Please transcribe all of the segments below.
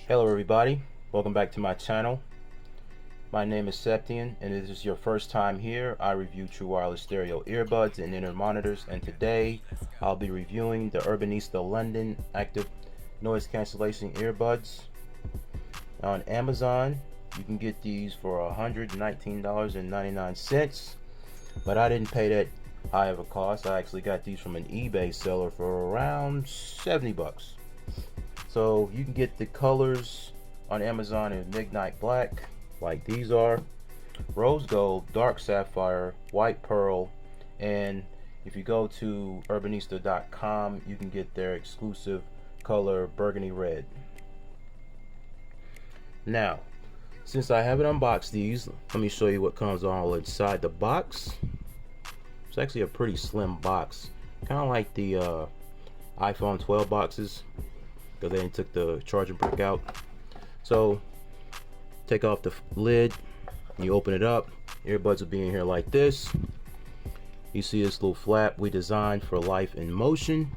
Hello everybody, welcome back to my channel. My name is Septian, and if this is your first time here, I review true wireless stereo earbuds and inner monitors, and today I'll be reviewing the Urbanista London active noise cancellation earbuds. Now on Amazon you can get these for $119.99, but I didn't pay that high of a cost. I actually got these from an eBay seller for around 70 bucks. So you can get the colors on Amazon in midnight black, like these are, rose gold, dark sapphire, white pearl, and if you go to urbanista.com, you can get their exclusive color burgundy red. Now, since I haven't unboxed these, let me show you what comes all inside the box. It's actually a pretty slim box, kind of like the iPhone 12 boxes, because they took the charging brick out. So take off the lid, you open it up, earbuds will be in here like this. You see this little flap we designed for life in motion.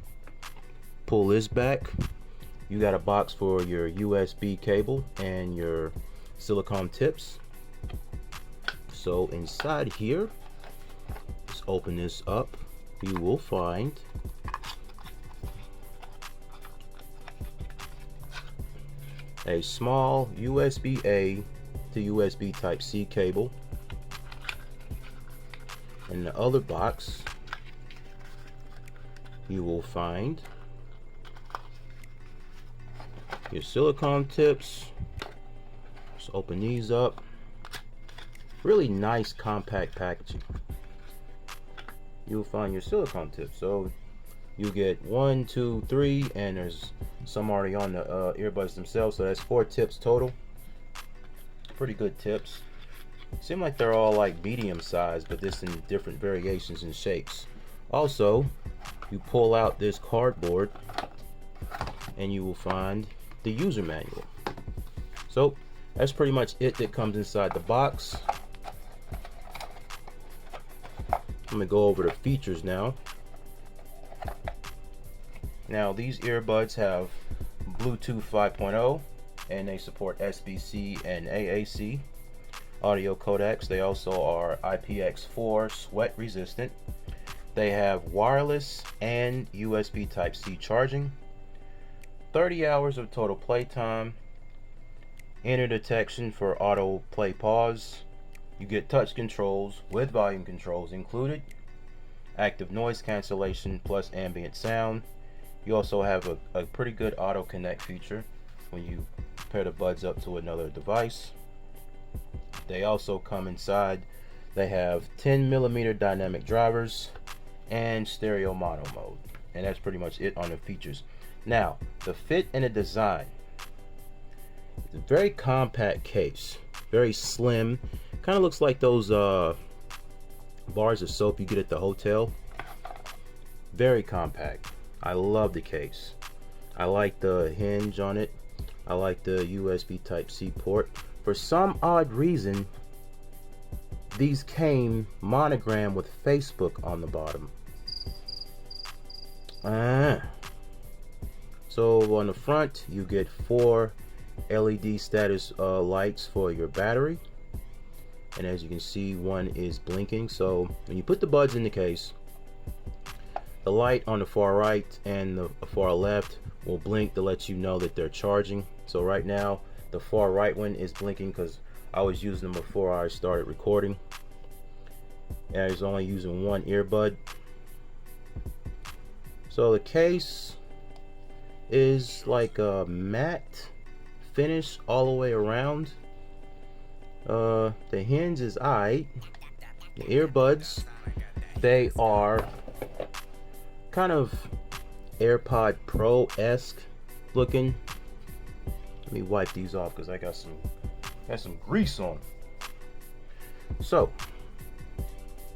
Pull this back, you got a box for your USB cable and your silicone tips. So inside here, let's open this up, you will find a small USB-A to USB Type-C cable. In the other box, you will find your silicone tips. Let's open these up. Really nice compact packaging. You'll find your silicone tips. So you get 1, 2, 3, and there's some already on the earbuds themselves, so that's 4 tips total. Pretty good tips. Seem like they're all like medium size, but this in different variations and shapes. Also, you pull out this cardboard and you will find the user manual. So that's pretty much it that comes inside the box. I'm gonna go over the features now. Now these earbuds have Bluetooth 5.0 and they support SBC and AAC audio codecs. They also are IPX4 sweat resistant. They have wireless and USB Type-C charging. 30 hours of total playtime. Inner detection for auto play pause. You get touch controls with volume controls included. Active noise cancellation plus ambient sound. You also have a pretty good auto connect feature when you pair the buds up to another device. They also come inside, they have 10mm dynamic drivers and stereo mono mode, and that's pretty much it on the features. Now the fit and the design, it's a very compact case, very slim, kind of looks like those bars of soap you get at the hotel. Very compact. I love the case. I like the hinge on it. I like the USB Type-C port. For some odd reason, these came monogrammed with Facebook on the bottom. So on the front, you get 4 LED status lights for your battery. And as you can see, one is blinking. So when you put the buds in the case, the light on the far right and the far left will blink to let you know that they're charging. So right now the far right one is blinking because I was using them before I started recording, and I was only using one earbud. So the case is like a matte finish all the way around. The hinge is aight. The earbuds, they are kind of AirPod Pro-esque looking. Let me wipe these off because I got some grease on them. So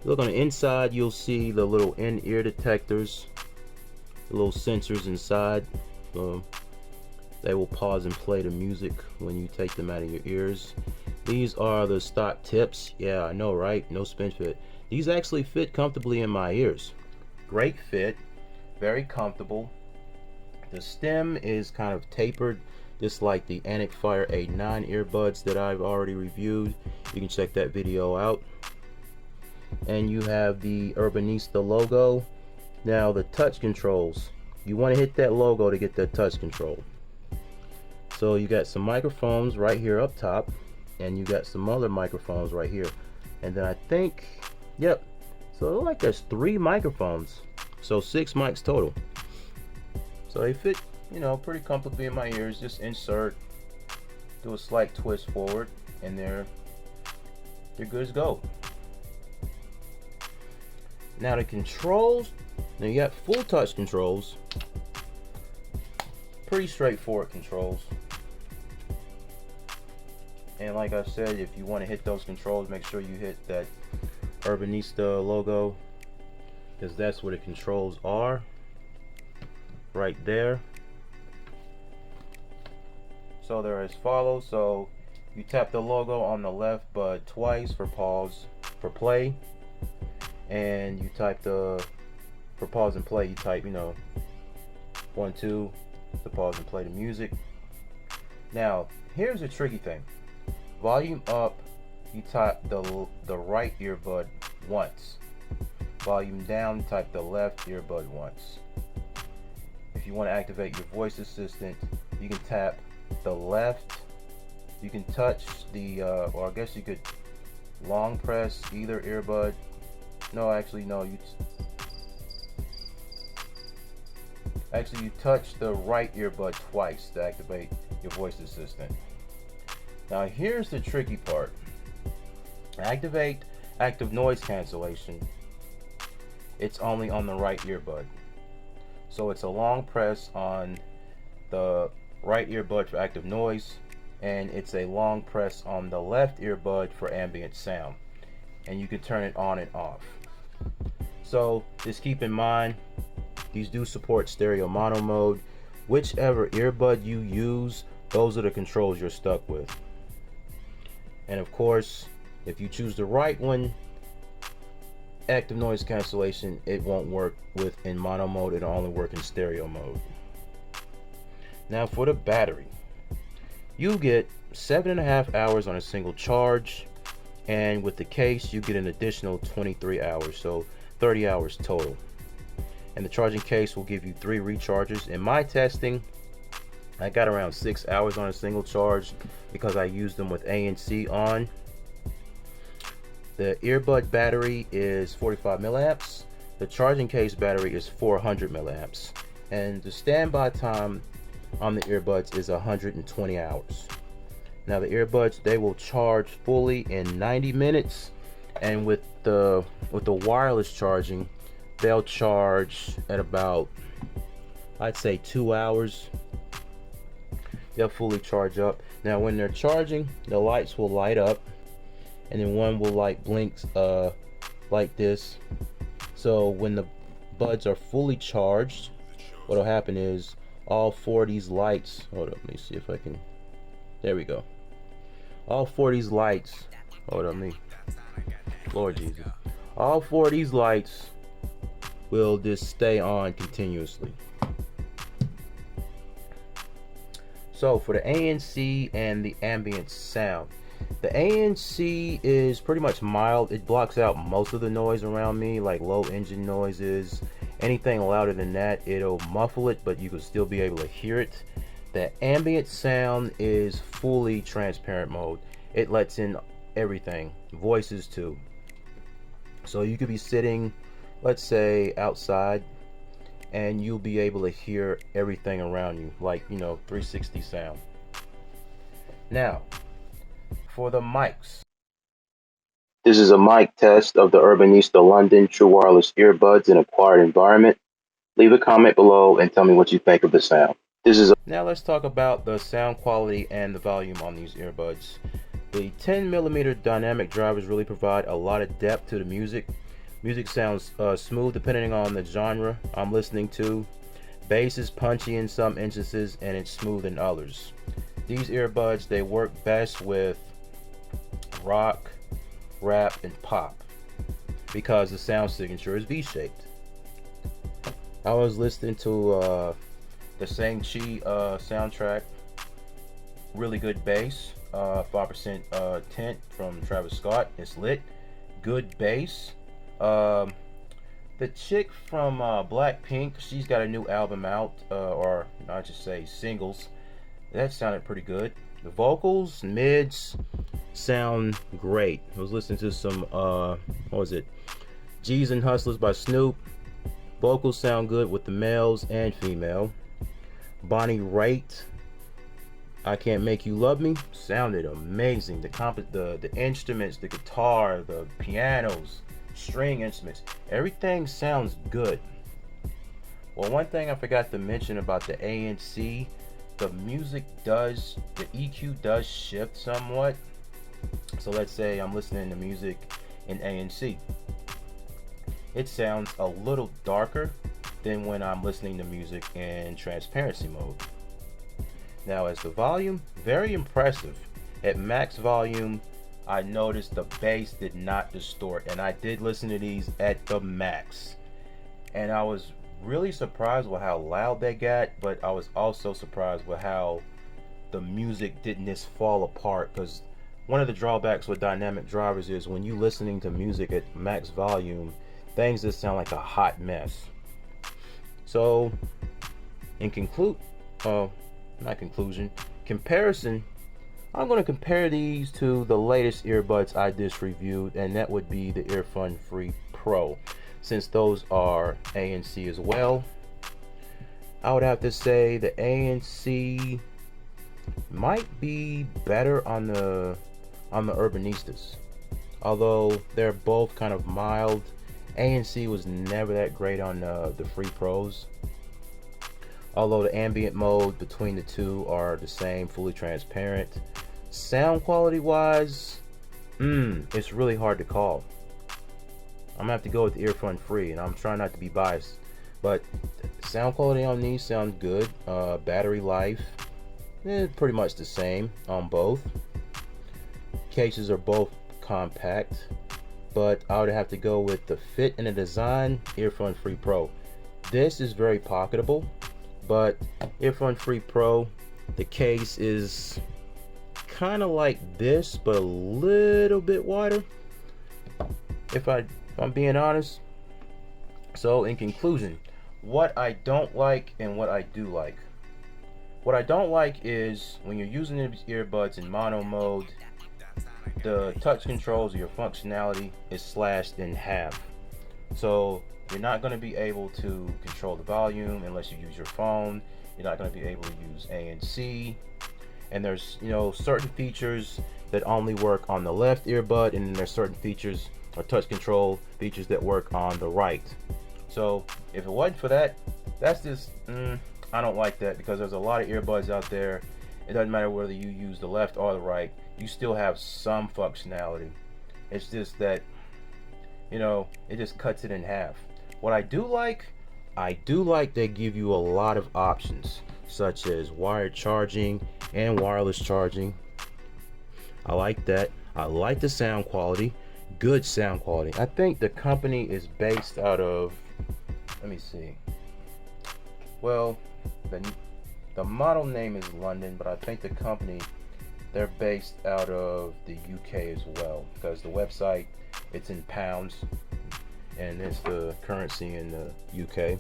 look on the inside, you'll see the little in-ear detectors, the little sensors inside. They will pause and play the music when you take them out of your ears. These are the stock tips. Yeah, I know, right? No spin fit. These actually fit comfortably in my ears. Great fit, very comfortable. The stem is kind of tapered. just like the Antic Fire A9 earbuds that I've already reviewed. You can check that video out. And you have the Urbanista logo. Now the touch controls, you want to hit that logo to get that touch control. So you got some microphones right here up top, and you got some other microphones right here, and then I think, yep, so it looks like there's 3 microphones, so 6 mics total. So they fit, you know, pretty comfortably in my ears. Just insert, do a slight twist forward, and they're good to go. Now the controls, now you got full touch controls, pretty straightforward controls. And like I said, if you want to hit those controls, make sure you hit that Urbanista logo, because that's where the controls are, right there. So they're as follows. So you tap the logo on the left bud twice for pause, for play, and you type the, for pause and play, you type, you know, 1, 2 to pause and play the music. Now here's the tricky thing. Volume up, you type the right earbud once. Volume down, type the left earbud once. If you want to activate your voice assistant, you can tap the left. You can touch the, or I guess you could long press either earbud. No, actually, no. You touch the right earbud twice to activate your voice assistant. Now here's the tricky part. Activate active noise cancellation. It's only on the right earbud. So it's a long press on the right earbud for active noise, and it's a long press on the left earbud for ambient sound. And you can turn it on and off. So just keep in mind, these do support stereo mono mode. Whichever earbud you use, those are the controls you're stuck with. And of course, if you choose the right one, active noise cancellation, it won't work with in mono mode. It'll only work in stereo mode. Now for the battery, you get 7.5 hours on a single charge, and with the case you get an additional 23 hours, so 30 hours total. And the charging case will give you 3 recharges. In my testing, I got around 6 hours on a single charge because I used them with ANC on. The earbud battery is 45 milliamps. The charging case battery is 400 milliamps. And the standby time on the earbuds is 120 hours. Now the earbuds, they will charge fully in 90 minutes. And with the wireless charging, they'll charge at about, I'd say, 2 hours. They'll fully charge up. Now when they're charging, the lights will light up, and then one will like blinks like this. So when the buds are fully charged, what'll happen is all 4 of these lights, hold up, let me see if I can, there we go. All 4 of these lights, hold up, Lord Jesus. All 4 of these lights will just stay on continuously. So for the ANC and the ambient sound, the ANC is pretty much mild. It blocks out most of the noise around me, like low engine noises. Anything louder than that, it'll muffle it, but you can still be able to hear it. The ambient sound is fully transparent mode. It lets in everything, voices too. So you could be sitting, let's say, outside, and you'll be able to hear everything around you, like, you know, 360 sound. Now, for the mics. This is a mic test of the Urbanista London True Wireless Earbuds in a quiet environment. Leave a comment below and tell me what you think of the sound. Now let's talk about the sound quality and the volume on these earbuds. The 10mm dynamic drivers really provide a lot of depth to the music. Music sounds smooth depending on the genre I'm listening to. Bass is punchy in some instances and it's smooth in others. These earbuds, they work best with rock, rap, and pop because the sound signature is V-shaped. I was listening to the Shang-Chi soundtrack Really good bass. 5% tint from Travis Scott. It's lit. Good bass. Um, the chick from Blackpink, she's got a new album out, or I should say singles. That sounded pretty good. The vocals, mids, sound great. I was listening to some, what was it? G's and Hustlers by Snoop. Vocals sound good with the males and female. Bonnie Raitt, I Can't Make You Love Me, sounded amazing. The instruments, the guitar, the pianos, string instruments, everything sounds good. Well, one thing I forgot to mention about the ANC, the EQ does shift somewhat. So let's say I'm listening to music in ANC. It sounds a little darker than when I'm listening to music in transparency mode. Now, as the volume, very impressive. At max volume, I noticed the bass did not distort, and I did listen to these at the max. And I was really surprised with how loud they got, but I was also surprised with how the music didn't just fall apart, because one of the drawbacks with dynamic drivers is when you're listening to music at max volume, things just sound like a hot mess. So, in comparison, I'm going to compare these to the latest earbuds I just reviewed, and that would be the Earfun Free Pro. Since those are ANC as well, I would have to say the ANC might be better on the Urbanistas. Although they're both kind of mild, ANC was never that great on the Free Pros. Although the ambient mode between the two are the same, fully transparent. Sound quality wise, it's really hard to call. I'm gonna have to go with the Earfun Free, and I'm trying not to be biased, but sound quality on these sound good. Battery life, pretty much the same on both. Cases are both compact, but I would have to go with the fit and the design. Earfun Free Pro. This is very pocketable, but Earfun Free Pro, the case is kind of like this, but a little bit wider, if I'm being honest. So in conclusion, what I don't like and what I do like. What I don't like is when you're using these earbuds in mono mode, the touch controls or your functionality is slashed in half. So you're not going to be able to control the volume unless you use your phone. You're not going to be able to use ANC. And there's, certain features that only work on the left earbud, and then there's certain features or touch control features that work on the right. So if it wasn't for that, that's just, I don't like that, because there's a lot of earbuds out there. It doesn't matter whether you use the left or the right, you still have some functionality. It's just that, it just cuts it in half. What I do like they give you a lot of options, such as wired charging and wireless charging. I like that. I like the sound quality, good sound quality. I think the company is based out of, let me see. Well, the model name is London, but I think the company, they're based out of the UK as well, because the website, it's in pounds, and it's the currency in the UK.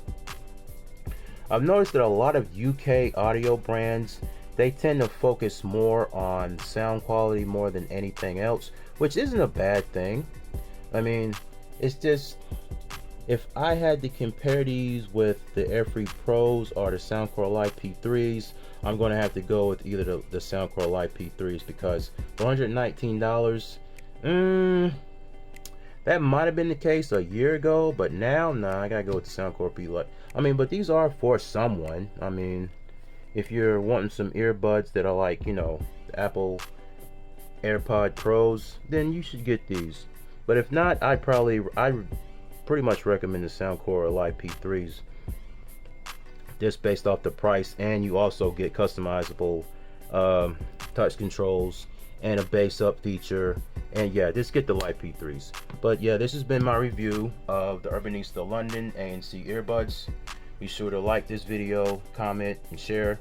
I've noticed that a lot of UK audio brands, they tend to focus more on sound quality more than anything else, which isn't a bad thing. I mean, it's just, if I had to compare these with the Airfree Pros or the Soundcore Live P3s, I'm going to have to go with either the Soundcore Live P3s, because $119, that might have been the case a year ago, but now, nah, I gotta go with the Soundcore P Live. I mean, but these are for someone. I mean, if you're wanting some earbuds that are like, the Apple AirPod Pros, then you should get these. But if not, I'd pretty much recommend the Soundcore Live P3s, just based off the price, and you also get customizable touch controls and a bass up feature. And yeah, just get the Live P3s. But yeah, this has been my review of the Urbanista London ANC earbuds. Be sure to like this video, comment, and share.